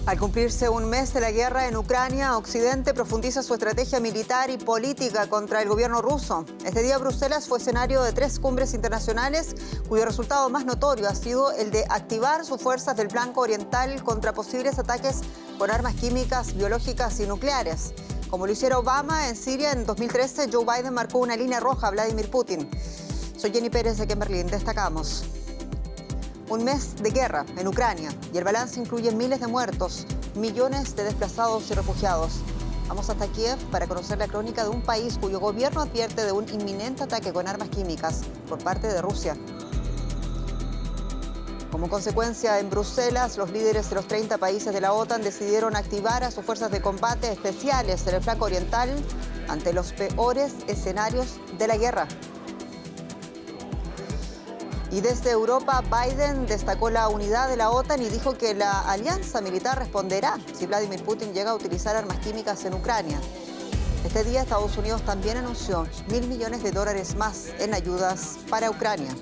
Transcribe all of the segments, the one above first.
Al cumplirse un mes de la guerra en Ucrania, Occidente profundiza su estrategia militar y política contra el gobierno ruso. Este día Bruselas fue escenario de 3 cumbres internacionales, cuyo resultado más notorio ha sido el de activar sus fuerzas del flanco oriental contra posibles ataques con armas químicas, biológicas y nucleares. Como lo hiciera Obama en Siria en 2013, Joe Biden marcó una línea roja a Vladimir Putin. Soy Jenny Pérez, aquí en Berlín. Destacamos un mes de guerra en Ucrania y el balance incluye miles de muertos, millones de desplazados y refugiados. Vamos hasta Kiev para conocer la crónica de un país cuyo gobierno advierte de un inminente ataque con armas químicas por parte de Rusia. Como consecuencia, en Bruselas, los líderes de los 30 países de la OTAN decidieron activar a sus fuerzas de combate especiales en el flanco oriental ante los peores escenarios de la guerra. Y desde Europa, Biden destacó la unidad de la OTAN y dijo que la alianza militar responderá si Vladimir Putin llega a utilizar armas químicas en Ucrania. Este día, Estados Unidos también anunció $1.000 millones más en ayudas para Ucrania.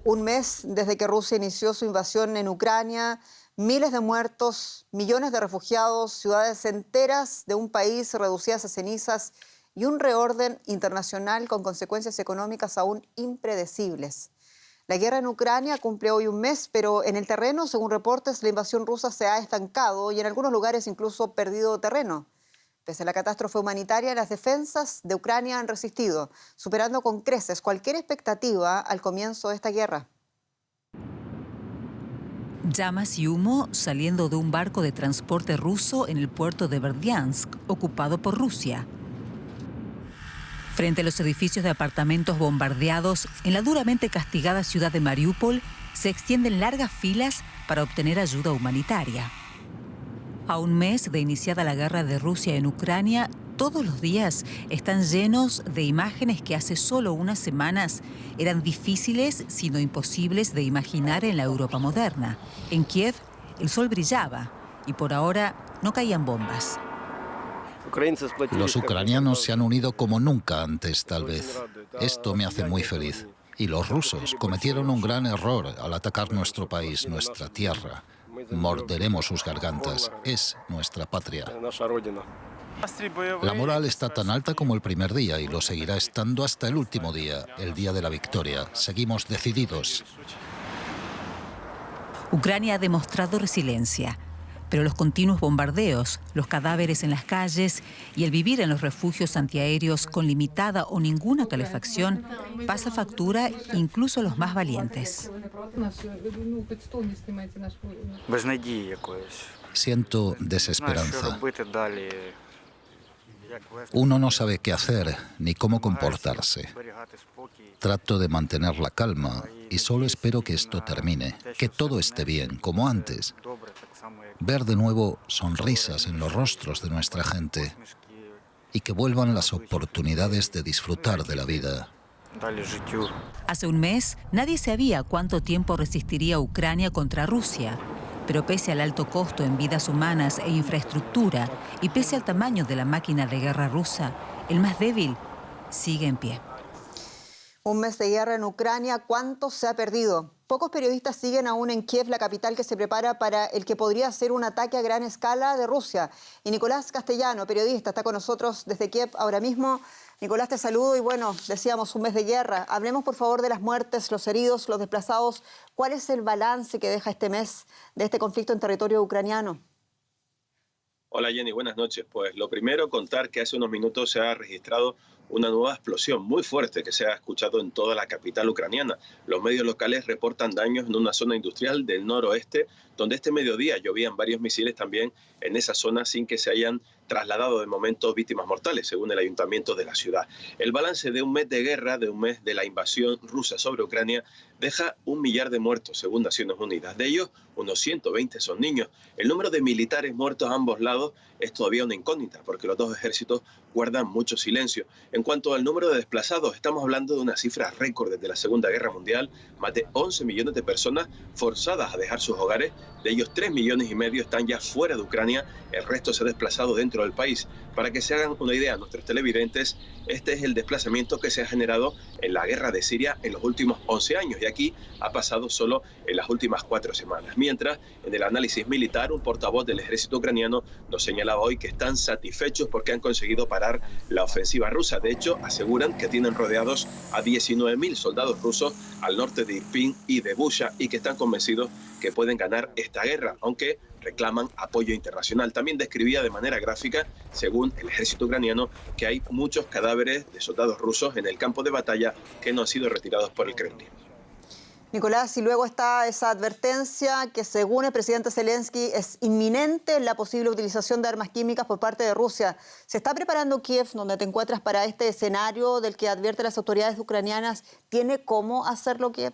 Un mes desde que Rusia inició su invasión en Ucrania, miles de muertos, millones de refugiados, ciudades enteras de un país reducidas a cenizas y un reorden internacional con consecuencias económicas aún impredecibles. La guerra en Ucrania cumple hoy un mes, pero en el terreno, según reportes, la invasión rusa se ha estancado y en algunos lugares incluso perdido terreno. Pese a la catástrofe humanitaria, las defensas de Ucrania han resistido, superando con creces cualquier expectativa al comienzo de esta guerra. Llamas y humo saliendo de un barco de transporte ruso en el puerto de Berdyansk, ocupado por Rusia. Frente a los edificios de apartamentos bombardeados en la duramente castigada ciudad de Mariupol, se extienden largas filas para obtener ayuda humanitaria. A un mes de iniciada la guerra de Rusia en Ucrania, todos los días están llenos de imágenes que hace solo unas semanas eran difíciles, si no imposibles, de imaginar en la Europa moderna. En Kiev, el sol brillaba y por ahora no caían bombas. Los ucranianos se han unido como nunca antes, tal vez. Esto me hace muy feliz. Y los rusos cometieron un gran error al atacar nuestro país, nuestra tierra. Morderemos sus gargantas. Es nuestra patria. La moral está tan alta como el primer día y lo seguirá estando hasta el último día, el día de la victoria. Seguimos decididos. Ucrania ha demostrado resiliencia, pero los continuos bombardeos, los cadáveres en las calles y el vivir en los refugios antiaéreos con limitada o ninguna calefacción pasa factura incluso a los más valientes. Siento desesperanza. Uno no sabe qué hacer ni cómo comportarse. Trato de mantener la calma y solo espero que esto termine, que todo esté bien, como antes. Ver de nuevo sonrisas en los rostros de nuestra gente y que vuelvan las oportunidades de disfrutar de la vida. Hace un mes, nadie sabía cuánto tiempo resistiría Ucrania contra Rusia. Pero pese al alto costo en vidas humanas e infraestructura y pese al tamaño de la máquina de guerra rusa, el más débil sigue en pie. Un mes de guerra en Ucrania, ¿cuánto se ha perdido? Pocos periodistas siguen aún en Kiev, la capital que se prepara para el que podría ser un ataque a gran escala de Rusia. Y Nicolás Castellano, periodista, está con nosotros desde Kiev ahora mismo. Nicolás, te saludo y bueno, decíamos un mes de guerra. Hablemos por favor de las muertes, los heridos, los desplazados. ¿Cuál es el balance que deja este mes de este conflicto en territorio ucraniano? Hola Jenny, buenas noches. Pues lo primero, contar que hace unos minutos se ha registrado una nueva explosión muy fuerte que se ha escuchado en toda la capital ucraniana. Los medios locales reportan daños en una zona industrial del noroeste, donde este mediodía llovían varios misiles también en esa zona sin que se hayan trasladado de momento víctimas mortales, según el ayuntamiento de la ciudad. El balance de un mes de guerra, de un mes de la invasión rusa sobre Ucrania, deja 1 millar de muertos, según Naciones Unidas. De ellos, unos 120 son niños. El número de militares muertos a ambos lados es todavía una incógnita, porque los dos ejércitos guardan mucho silencio. En cuanto al número de desplazados, estamos hablando de una cifra récord desde la Segunda Guerra Mundial, más de 11 millones de personas forzadas a dejar sus hogares, de ellos 3,5 millones están ya fuera de Ucrania, el resto se ha desplazado dentro del país. Para que se hagan una idea, nuestros televidentes, este es el desplazamiento que se ha generado en la guerra de Siria en los últimos 11 años y aquí ha pasado solo en las últimas 4 semanas. Mientras, en el análisis militar, un portavoz del ejército ucraniano nos señalaba hoy que están satisfechos porque han conseguido parar la ofensiva rusa. De hecho, aseguran que tienen rodeados a 19.000 soldados rusos al norte de Irpin y de Busha y que están convencidos que pueden ganar esta guerra, aunque reclaman apoyo internacional. También describía de manera gráfica, según el ejército ucraniano, que hay muchos cadáveres de soldados rusos en el campo de batalla que no han sido retirados por el Kremlin. Nicolás, y luego está esa advertencia que según el presidente Zelensky es inminente la posible utilización de armas químicas por parte de Rusia. ¿Se está preparando Kiev, donde te encuentras, para este escenario del que advierte las autoridades ucranianas? ¿Tiene cómo hacerlo Kiev?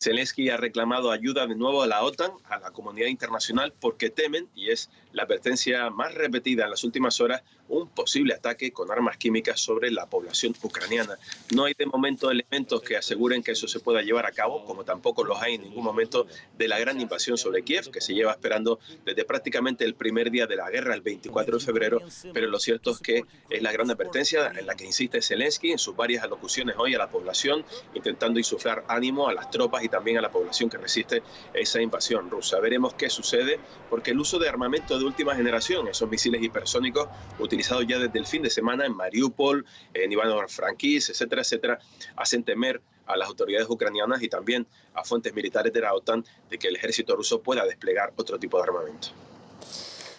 Zelensky ha reclamado ayuda de nuevo a la OTAN, a la comunidad internacional, porque temen, y es la advertencia más repetida en las últimas horas, un posible ataque con armas químicas sobre la población ucraniana. No hay de momento elementos que aseguren que eso se pueda llevar a cabo, como tampoco los hay en ningún momento de la gran invasión sobre Kiev, que se lleva esperando desde prácticamente el primer día de la guerra, el 24 de febrero, pero lo cierto es que es la gran advertencia en la que insiste Zelensky en sus varias alocuciones hoy a la población, intentando insuflar ánimo a las tropas y también a la población que resiste esa invasión rusa. Veremos qué sucede, porque el uso de armamento de última generación, esos misiles hipersónicos utilizados ya desde el fin de semana en Mariupol, en Ivano-Frankivsk, etcétera, etcétera, hacen temer a las autoridades ucranianas y también a fuentes militares de la OTAN de que el ejército ruso pueda desplegar otro tipo de armamento.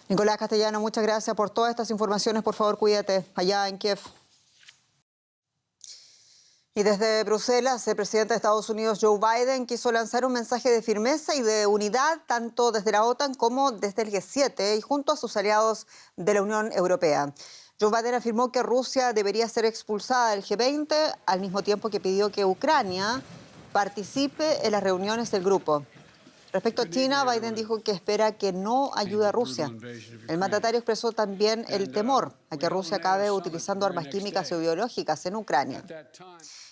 Nicolás Castellano, muchas gracias por todas estas informaciones. Por favor, cuídate allá en Kiev. Y desde Bruselas, el presidente de Estados Unidos, Joe Biden, quiso lanzar un mensaje de firmeza y de unidad, tanto desde la OTAN como desde el G7 y junto a sus aliados de la Unión Europea. Joe Biden afirmó que Rusia debería ser expulsada del G20, al mismo tiempo que pidió que Ucrania participe en las reuniones del grupo. Respecto a China, Biden dijo que espera que no ayude a Rusia. El mandatario expresó también el temor a que Rusia acabe utilizando armas químicas o biológicas en Ucrania.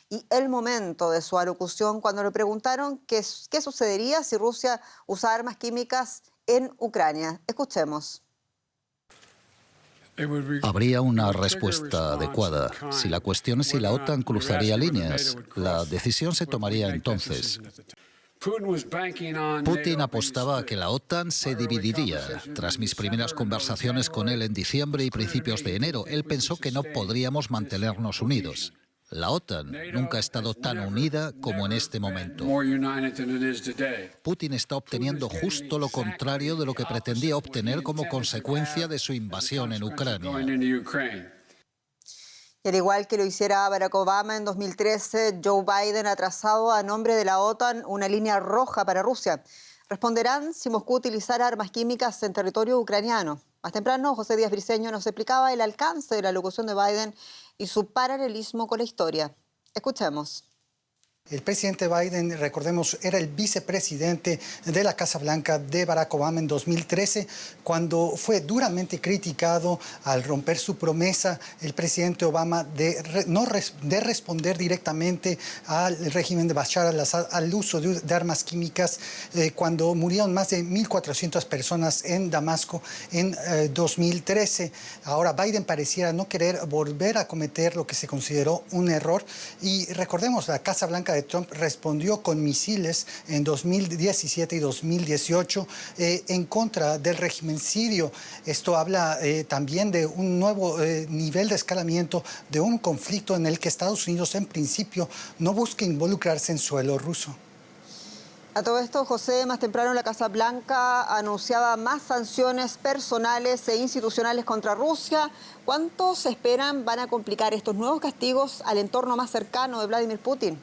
Y el momento de su alocución cuando le preguntaron qué sucedería si Rusia usa armas químicas en Ucrania. Escuchemos. Habría una respuesta adecuada. Si la cuestión es si la OTAN cruzaría líneas, la decisión se tomaría entonces. Putin apostaba a que la OTAN se dividiría. Tras mis primeras conversaciones con él en diciembre y principios de enero, él pensó que no podríamos mantenernos unidos. La OTAN nunca ha estado tan unida como en este momento. Putin está obteniendo justo lo contrario de lo que pretendía obtener como consecuencia de su invasión en Ucrania. Y al igual que lo hiciera Barack Obama en 2013, Joe Biden ha trazado a nombre de la OTAN una línea roja para Rusia. Responderán si Moscú utilizara armas químicas en territorio ucraniano. Más temprano, José Díaz Briceño nos explicaba el alcance de la locución de Biden y su paralelismo con la historia. Escuchemos. El presidente Biden, recordemos, era el vicepresidente de la Casa Blanca de Barack Obama en 2013, cuando fue duramente criticado al romper su promesa el presidente Obama de responder directamente al régimen de Bashar al-Assad al uso de armas químicas, cuando murieron más de 1.400 personas en Damasco en 2013. Ahora Biden pareciera no querer volver a cometer lo que se consideró un error y recordemos, la Casa Blanca de Trump respondió con misiles en 2017 y 2018 en contra del régimen sirio. Esto habla también de un nuevo nivel de escalamiento de un conflicto en el que Estados Unidos en principio no busca involucrarse en suelo ruso. A todo esto, José, más temprano la Casa Blanca anunciaba más sanciones personales e institucionales contra Rusia. ¿Cuántos se esperan van a complicar estos nuevos castigos al entorno más cercano de Vladimir Putin?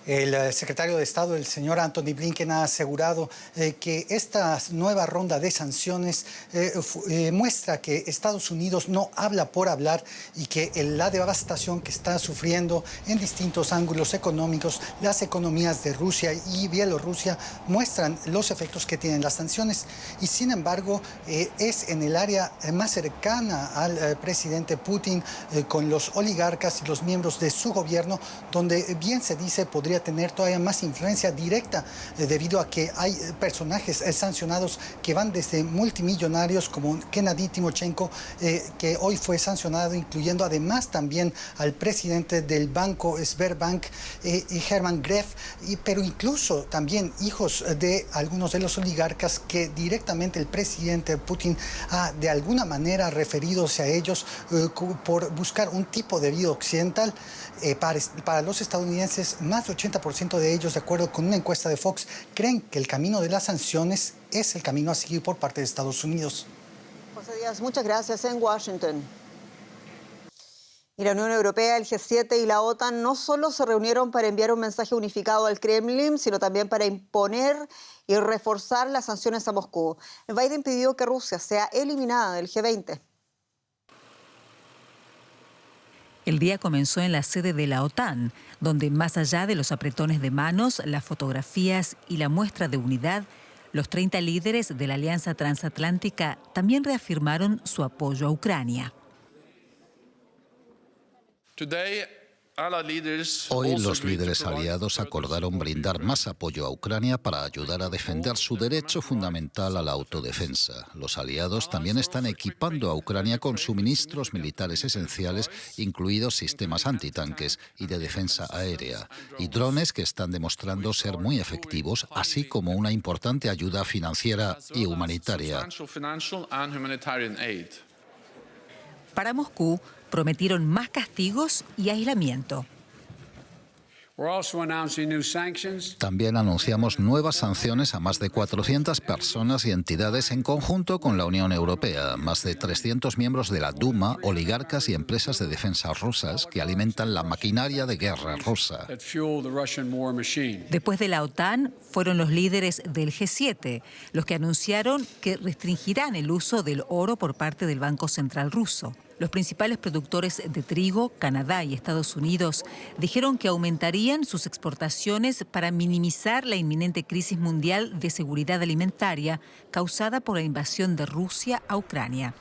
El secretario de Estado, el señor Antony Blinken, ha asegurado que esta nueva ronda de sanciones muestra que Estados Unidos no habla por hablar y que la devastación que está sufriendo en distintos ángulos económicos las economías de Rusia y Bielorrusia muestran los efectos que tienen las sanciones. Y sin embargo, es en el área más cercana al presidente Putin, con los oligarcas y los miembros de su gobierno, donde bien se dice podría podría tener todavía más influencia directa debido a que hay personajes sancionados que van desde multimillonarios como Gennady Timochenko, que hoy fue sancionado, incluyendo además también al presidente del banco Sberbank, Hermann Gref, pero incluso también hijos de algunos de los oligarcas que directamente el presidente Putin ha de alguna manera referidos a ellos por buscar un tipo de vida occidental. Para los estadounidenses, más del 80% de ellos, de acuerdo con una encuesta de Fox, creen que el camino de las sanciones es el camino a seguir por parte de Estados Unidos. José Díaz, muchas gracias en Washington. Y la Unión Europea, el G7 y la OTAN no solo se reunieron para enviar un mensaje unificado al Kremlin, sino también para imponer y reforzar las sanciones a Moscú. Biden pidió que Rusia sea eliminada del G20. El día comenzó en la sede de la OTAN, donde más allá de los apretones de manos, las fotografías y la muestra de unidad, los 30 líderes de la Alianza Transatlántica también reafirmaron su apoyo a Ucrania. Hoy los líderes aliados acordaron brindar más apoyo a Ucrania para ayudar a defender su derecho fundamental a la autodefensa. Los aliados también están equipando a Ucrania con suministros militares esenciales, incluidos sistemas antitanques y de defensa aérea, y drones que están demostrando ser muy efectivos, así como una importante ayuda financiera y humanitaria. Para Moscú, prometieron más castigos y aislamiento. También anunciamos nuevas sanciones a más de 400 personas y entidades en conjunto con la Unión Europea, más de 300 miembros de la Duma, oligarcas y empresas de defensa rusas que alimentan la maquinaria de guerra rusa. Después de la OTAN, fueron los líderes del G7 los que anunciaron que restringirán el uso del oro por parte del Banco Central ruso. Los principales productores de trigo, Canadá y Estados Unidos, dijeron que aumentarían sus exportaciones para minimizar la inminente crisis mundial de seguridad alimentaria causada por la invasión de Rusia a Ucrania.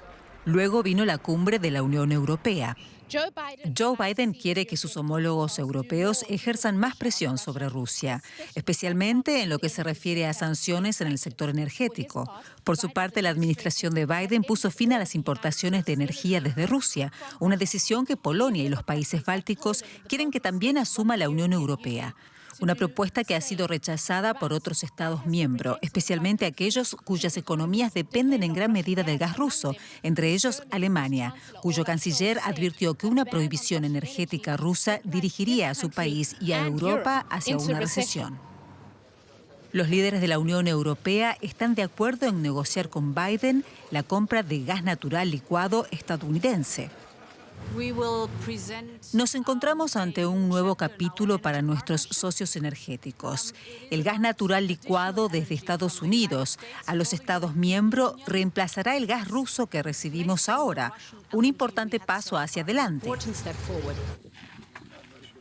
Luego vino la cumbre de la Unión Europea. Joe Biden quiere que sus homólogos europeos ejerzan más presión sobre Rusia, especialmente en lo que se refiere a sanciones en el sector energético. Por su parte, la administración de Biden puso fin a las importaciones de energía desde Rusia, una decisión que Polonia y los países bálticos quieren que también asuma la Unión Europea. Una propuesta que ha sido rechazada por otros Estados miembros, especialmente aquellos cuyas economías dependen en gran medida del gas ruso, entre ellos Alemania, cuyo canciller advirtió que una prohibición energética rusa dirigiría a su país y a Europa hacia una recesión. Los líderes de la Unión Europea están de acuerdo en negociar con Biden la compra de gas natural licuado estadounidense. Nos encontramos ante un nuevo capítulo para nuestros socios energéticos. El gas natural licuado desde Estados Unidos a los Estados miembros reemplazará el gas ruso que recibimos ahora, un importante paso hacia adelante.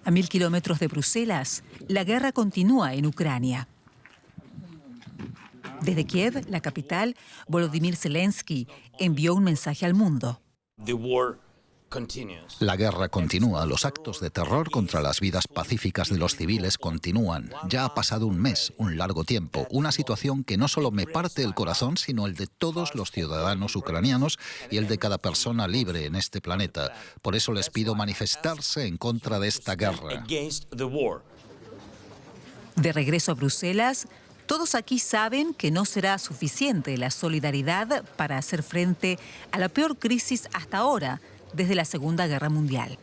A 1000 kilómetros de Bruselas, la guerra continúa en Ucrania. Desde Kiev, la capital, Volodymyr Zelensky envió un mensaje al mundo. La guerra continúa, los actos de terror contra las vidas pacíficas de los civiles continúan. Ya ha pasado un mes, un largo tiempo, una situación que no solo me parte el corazón, sino el de todos los ciudadanos ucranianos y el de cada persona libre en este planeta. Por eso les pido manifestarse en contra de esta guerra. De regreso a Bruselas, todos aquí saben que no será suficiente la solidaridad para hacer frente a la peor crisis hasta ahora, desde la Segunda Guerra Mundial.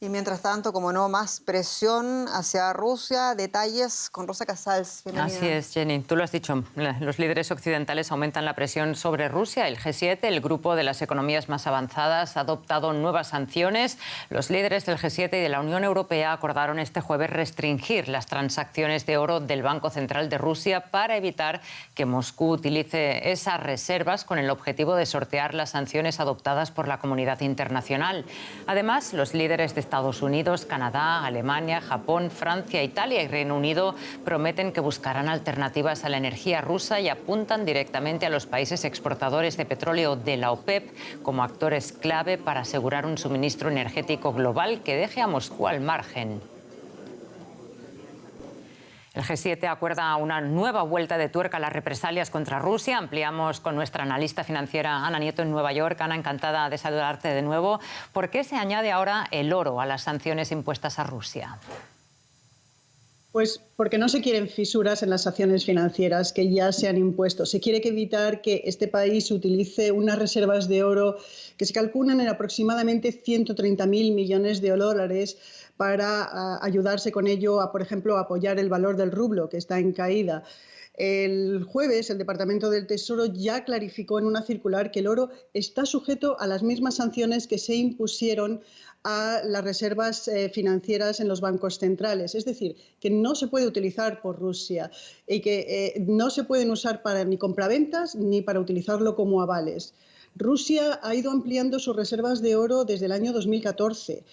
Y mientras tanto, como no, más presión hacia Rusia. Detalles con Rosa Casals. Bienvenida. Así es, Jenny. Tú lo has dicho. Los líderes occidentales aumentan la presión sobre Rusia. El G7, el grupo de las economías más avanzadas, ha adoptado nuevas sanciones. Los líderes del G7 y de la Unión Europea acordaron este jueves restringir las transacciones de oro del Banco Central de Rusia para evitar que Moscú utilice esas reservas con el objetivo de sortear las sanciones adoptadas por la comunidad internacional. Además, los líderes de Estados Unidos, Canadá, Alemania, Japón, Francia, Italia y Reino Unido prometen que buscarán alternativas a la energía rusa y apuntan directamente a los países exportadores de petróleo de la OPEP como actores clave para asegurar un suministro energético global que deje a Moscú al margen. El G7 acuerda una nueva vuelta de tuerca a las represalias contra Rusia. Ampliamos con nuestra analista financiera Ana Nieto en Nueva York. Ana, encantada de saludarte de nuevo. ¿Por qué se añade ahora el oro a las sanciones impuestas a Rusia? Pues porque no se quieren fisuras en las sanciones financieras que ya se han impuesto. Se quiere evitar que este país utilice unas reservas de oro que se calculan en aproximadamente 130.000 millones de dólares para ayudarse con ello a, por ejemplo, apoyar el valor del rublo, que está en caída. El jueves, el Departamento del Tesoro ya clarificó en una circular que el oro está sujeto a las mismas sanciones que se impusieron a las reservas financieras en los bancos centrales. Es decir, que no se puede utilizar por Rusia y que no se pueden usar para ni compraventas ni para utilizarlo como avales. Rusia ha ido ampliando sus reservas de oro desde el año 2014,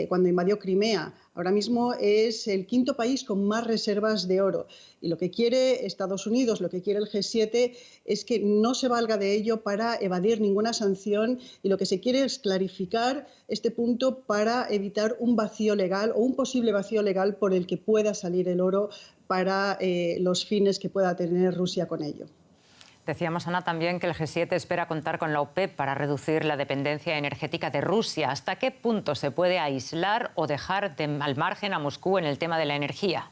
cuando invadió Crimea. Ahora mismo es el quinto país con más reservas de oro. Y lo que quiere Estados Unidos, lo que quiere el G7, es que no se valga de ello para evadir ninguna sanción. Y lo que se quiere es clarificar este punto para evitar un vacío legal o un posible vacío legal por el que pueda salir el oro para los fines que pueda tener Rusia con ello. Decíamos, Ana, también que el G7 espera contar con la OPEP para reducir la dependencia energética de Rusia. ¿Hasta qué punto se puede aislar o dejar al margen a Moscú en el tema de la energía?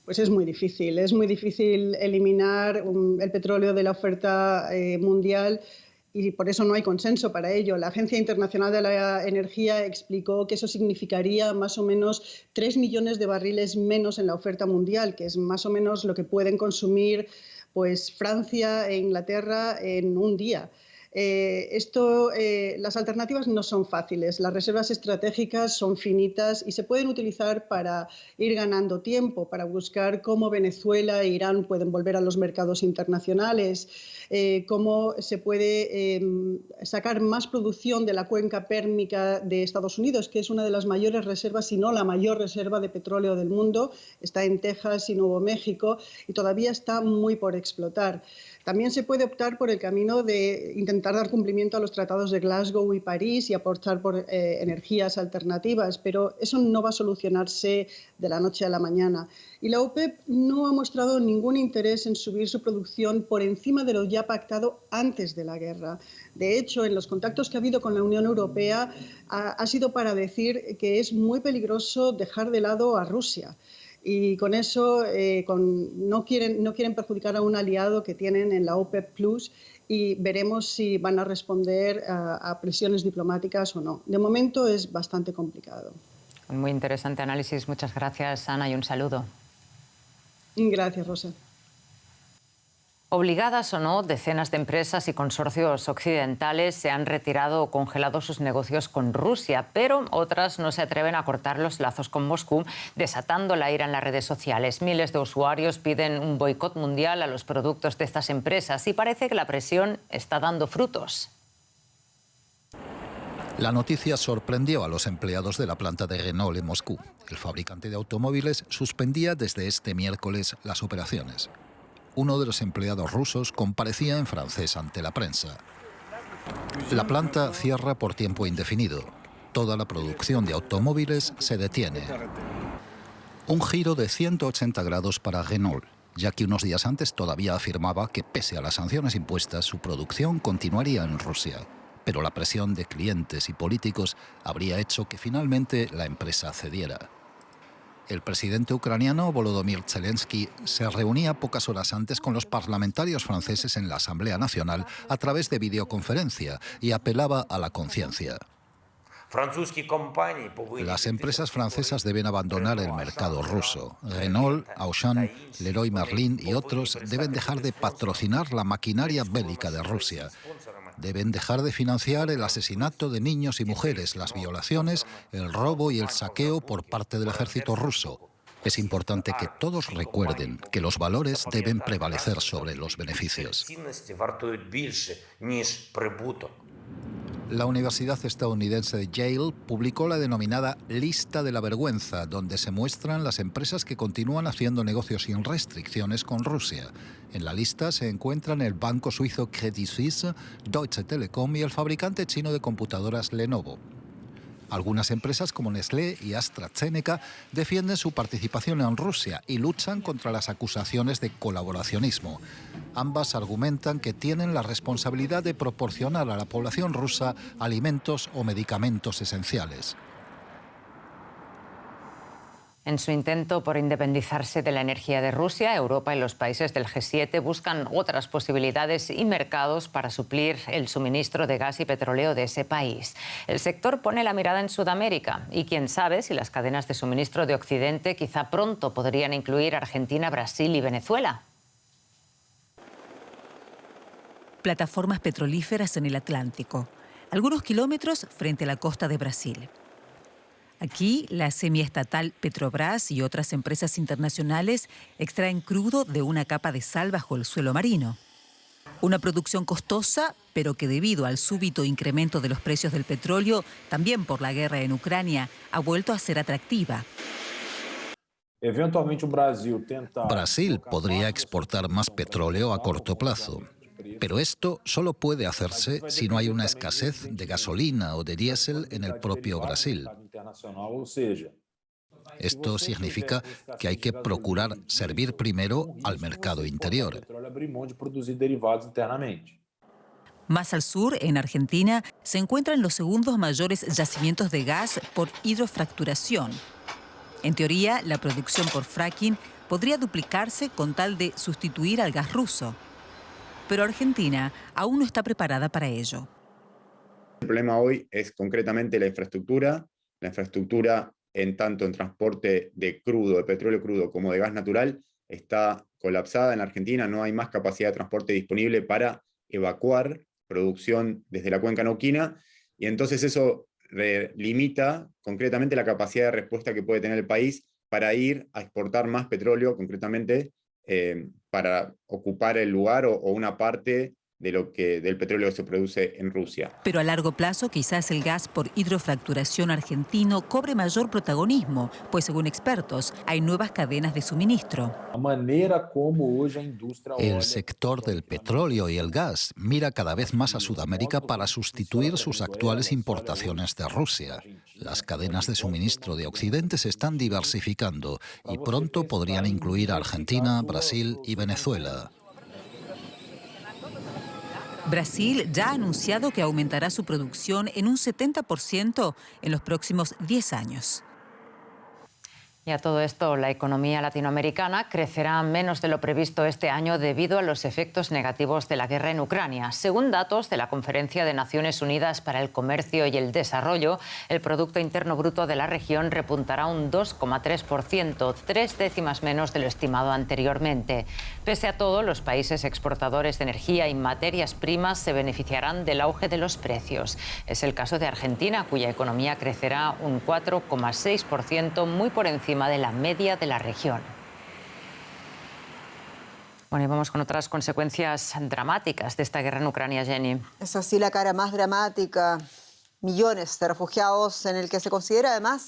Pues es muy difícil eliminar el petróleo de la oferta mundial y por eso no hay consenso para ello. La Agencia Internacional de la Energía explicó que eso significaría más o menos 3 millones de barriles menos en la oferta mundial, que es más o menos lo que pueden consumir pues Francia e Inglaterra en un día. Las alternativas no son fáciles, las reservas estratégicas son finitas y se pueden utilizar para ir ganando tiempo, para buscar cómo Venezuela e Irán pueden volver a los mercados internacionales, cómo se puede sacar más producción de la cuenca pérmica de Estados Unidos, que es una de las mayores reservas, si no la mayor reserva de petróleo del mundo, está en Texas y Nuevo México y todavía está muy por explotar. También se puede optar por el camino de intentar dar cumplimiento a los tratados de Glasgow y París y apostar por energías alternativas, pero eso no va a solucionarse de la noche a la mañana. Y la OPEP no ha mostrado ningún interés en subir su producción por encima de lo ya pactado antes de la guerra. De hecho, en los contactos que ha habido con la Unión Europea ha sido para decir que es muy peligroso dejar de lado a Rusia. Y con eso no quieren perjudicar a un aliado que tienen en la OPEP Plus y veremos si van a responder a presiones diplomáticas o no. De momento es bastante complicado. Un muy interesante análisis. Muchas gracias, Ana, y un saludo. Gracias, Rosa. Obligadas o no, decenas de empresas y consorcios occidentales se han retirado o congelado sus negocios con Rusia, pero otras no se atreven a cortar los lazos con Moscú, desatando la ira en las redes sociales. Miles de usuarios piden un boicot mundial a los productos de estas empresas y parece que la presión está dando frutos. La noticia sorprendió a los empleados de la planta de Renault en Moscú. El fabricante de automóviles suspendía desde este miércoles las operaciones. Uno de los empleados rusos comparecía en francés ante la prensa. La planta cierra por tiempo indefinido. Toda la producción de automóviles se detiene. Un giro de 180 grados para Renault, ya que unos días antes todavía afirmaba que pese a las sanciones impuestas, su producción continuaría en Rusia. Pero la presión de clientes y políticos habría hecho que finalmente la empresa cediera. El presidente ucraniano Volodymyr Zelensky se reunía pocas horas antes con los parlamentarios franceses en la Asamblea Nacional a través de videoconferencia y apelaba a la conciencia. Las empresas francesas deben abandonar el mercado ruso. Renault, Auchan, Leroy Merlin y otros deben dejar de patrocinar la maquinaria bélica de Rusia. Deben dejar de financiar el asesinato de niños y mujeres, las violaciones, el robo y el saqueo por parte del ejército ruso. Es importante que todos recuerden que los valores deben prevalecer sobre los beneficios. La Universidad estadounidense de Yale publicó la denominada Lista de la Vergüenza, donde se muestran las empresas que continúan haciendo negocios sin restricciones con Rusia. En la lista se encuentran el banco suizo Credit Suisse, Deutsche Telekom y el fabricante chino de computadoras Lenovo. Algunas empresas como Nestlé y AstraZeneca defienden su participación en Rusia y luchan contra las acusaciones de colaboracionismo. Ambas argumentan que tienen la responsabilidad de proporcionar a la población rusa alimentos o medicamentos esenciales. En su intento por independizarse de la energía de Rusia, Europa y los países del G7 buscan otras posibilidades y mercados para suplir el suministro de gas y petróleo de ese país. El sector pone la mirada en Sudamérica y quién sabe si las cadenas de suministro de Occidente quizá pronto podrían incluir Argentina, Brasil y Venezuela. Plataformas petrolíferas en el Atlántico, algunos kilómetros frente a la costa de Brasil. Aquí, la semiestatal Petrobras y otras empresas internacionales extraen crudo de una capa de sal bajo el suelo marino. Una producción costosa, pero que debido al súbito incremento de los precios del petróleo, también por la guerra en Ucrania, ha vuelto a ser atractiva. Brasil podría exportar más petróleo a corto plazo. Pero esto solo puede hacerse si no hay una escasez de gasolina o de diésel en el propio Brasil. Esto significa que hay que procurar servir primero al mercado interior. Más al sur, en Argentina, se encuentran los segundos mayores yacimientos de gas por hidrofracturación. En teoría, la producción por fracking podría duplicarse con tal de sustituir al gas ruso. Pero Argentina aún no está preparada para ello. El problema hoy es concretamente la infraestructura en tanto en transporte de crudo, de petróleo crudo como de gas natural, está colapsada en la Argentina, no hay más capacidad de transporte disponible para evacuar producción desde la cuenca neuquina, y entonces eso limita concretamente la capacidad de respuesta que puede tener el país para ir a exportar más petróleo, concretamente para ocupar el lugar o una parte del petróleo que se produce en Rusia. Pero a largo plazo quizás el gas por hidrofracturación argentino cobre mayor protagonismo, pues según expertos hay nuevas cadenas de suministro. El sector del petróleo y el gas mira cada vez más a Sudamérica para sustituir sus actuales importaciones de Rusia. Las cadenas de suministro de Occidente se están diversificando y pronto podrían incluir a Argentina, Brasil y Venezuela. Brasil ya ha anunciado que aumentará su producción en un 70% en los próximos 10 años. Y a todo esto, la economía latinoamericana crecerá menos de lo previsto este año debido a los efectos negativos de la guerra en Ucrania. Según datos de la Conferencia de Naciones Unidas para el Comercio y el Desarrollo, el Producto Interno Bruto de la región repuntará un 2,3%, 3 décimas menos de lo estimado anteriormente. Pese a todo, los países exportadores de energía y materias primas se beneficiarán del auge de los precios. Es el caso de Argentina, cuya economía crecerá un 4,6%, muy por encima de la media de la región. Bueno, y vamos con otras consecuencias dramáticas de esta guerra en Ucrania, Jenny. Es así la cara más dramática. Millones de refugiados en el que se considera además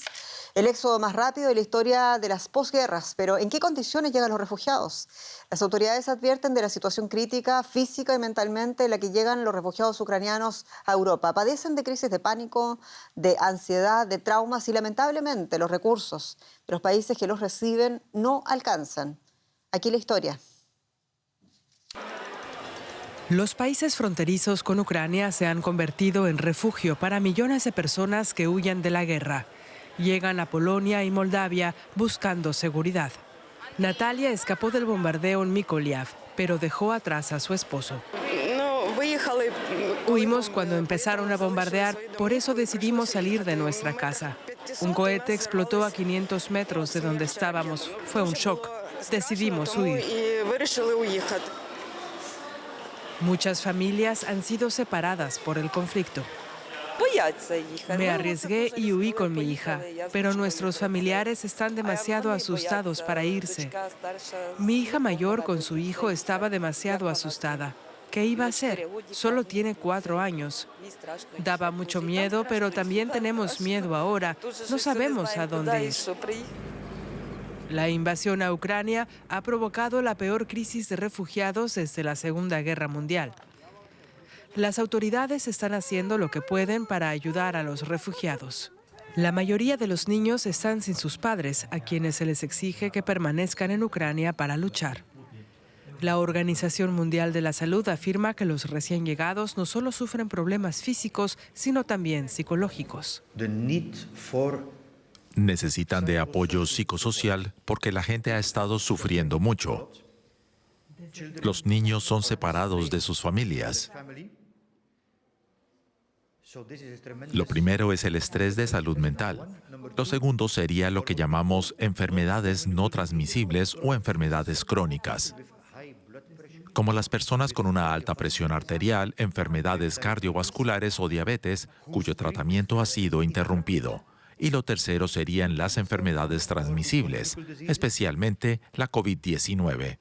el éxodo más rápido de la historia de las posguerras. Pero ¿en qué condiciones llegan los refugiados? Las autoridades advierten de la situación crítica, física y mentalmente en la que llegan los refugiados ucranianos a Europa. Padecen de crisis de pánico, de ansiedad, de traumas y lamentablemente los recursos de los países que los reciben no alcanzan. Aquí la historia. Los países fronterizos con Ucrania se han convertido en refugio para millones de personas que huyen de la guerra. Llegan a Polonia y Moldavia buscando seguridad. Natalia escapó del bombardeo en Mykolaiv, pero dejó atrás a su esposo. Huimos cuando empezaron a bombardear, por eso decidimos salir de nuestra casa. Un cohete explotó a 500 metros de donde estábamos. Fue un shock. Decidimos huir. Muchas familias han sido separadas por el conflicto. Me arriesgué y huí con mi hija, pero nuestros familiares están demasiado asustados para irse. Mi hija mayor con su hijo estaba demasiado asustada. ¿Qué iba a hacer? Solo tiene 4 años. Daba mucho miedo, pero también tenemos miedo ahora. No sabemos a dónde ir. La invasión a Ucrania ha provocado la peor crisis de refugiados desde la Segunda Guerra Mundial. Las autoridades están haciendo lo que pueden para ayudar a los refugiados. La mayoría de los niños están sin sus padres, a quienes se les exige que permanezcan en Ucrania para luchar. La Organización Mundial de la Salud afirma que los recién llegados no solo sufren problemas físicos, sino también psicológicos. Necesitan de apoyo psicosocial porque la gente ha estado sufriendo mucho. Los niños son separados de sus familias. Lo primero es el estrés de salud mental. Lo segundo sería lo que llamamos enfermedades no transmisibles o enfermedades crónicas, como las personas con una alta presión arterial, enfermedades cardiovasculares o diabetes, cuyo tratamiento ha sido interrumpido. Y lo tercero serían las enfermedades transmisibles, especialmente la COVID-19.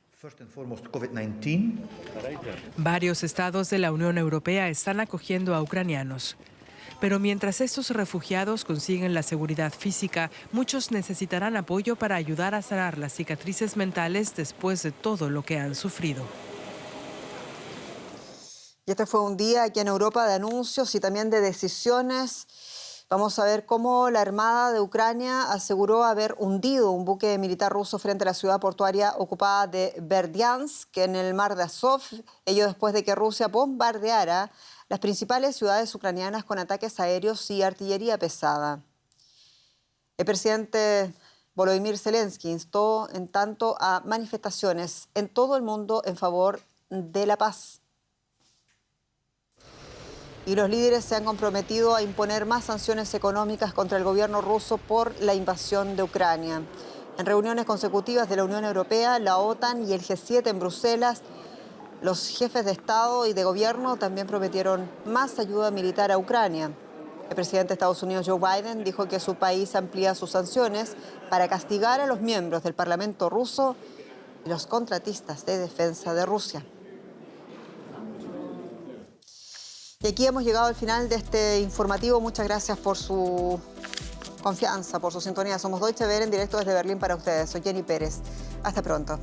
Varios estados de la Unión Europea están acogiendo a ucranianos. Pero mientras estos refugiados consiguen la seguridad física, muchos necesitarán apoyo para ayudar a sanar las cicatrices mentales después de todo lo que han sufrido. Y este fue un día aquí en Europa de anuncios y también de decisiones. Vamos a ver cómo la Armada de Ucrania aseguró haber hundido un buque militar ruso frente a la ciudad portuaria ocupada de Berdyansk, en el mar de Azov, ello después de que Rusia bombardeara las principales ciudades ucranianas con ataques aéreos y artillería pesada. El presidente Volodymyr Zelensky instó en tanto a manifestaciones en todo el mundo en favor de la paz. Y los líderes se han comprometido a imponer más sanciones económicas contra el gobierno ruso por la invasión de Ucrania. En reuniones consecutivas de la Unión Europea, la OTAN y el G7 en Bruselas, los jefes de Estado y de Gobierno también prometieron más ayuda militar a Ucrania. El presidente de Estados Unidos, Joe Biden, dijo que su país amplía sus sanciones para castigar a los miembros del Parlamento ruso y los contratistas de defensa de Rusia. Y aquí hemos llegado al final de este informativo. Muchas gracias por su confianza, por su sintonía. Somos Deutsche Welle en directo desde Berlín para ustedes. Soy Jenny Pérez. Hasta pronto.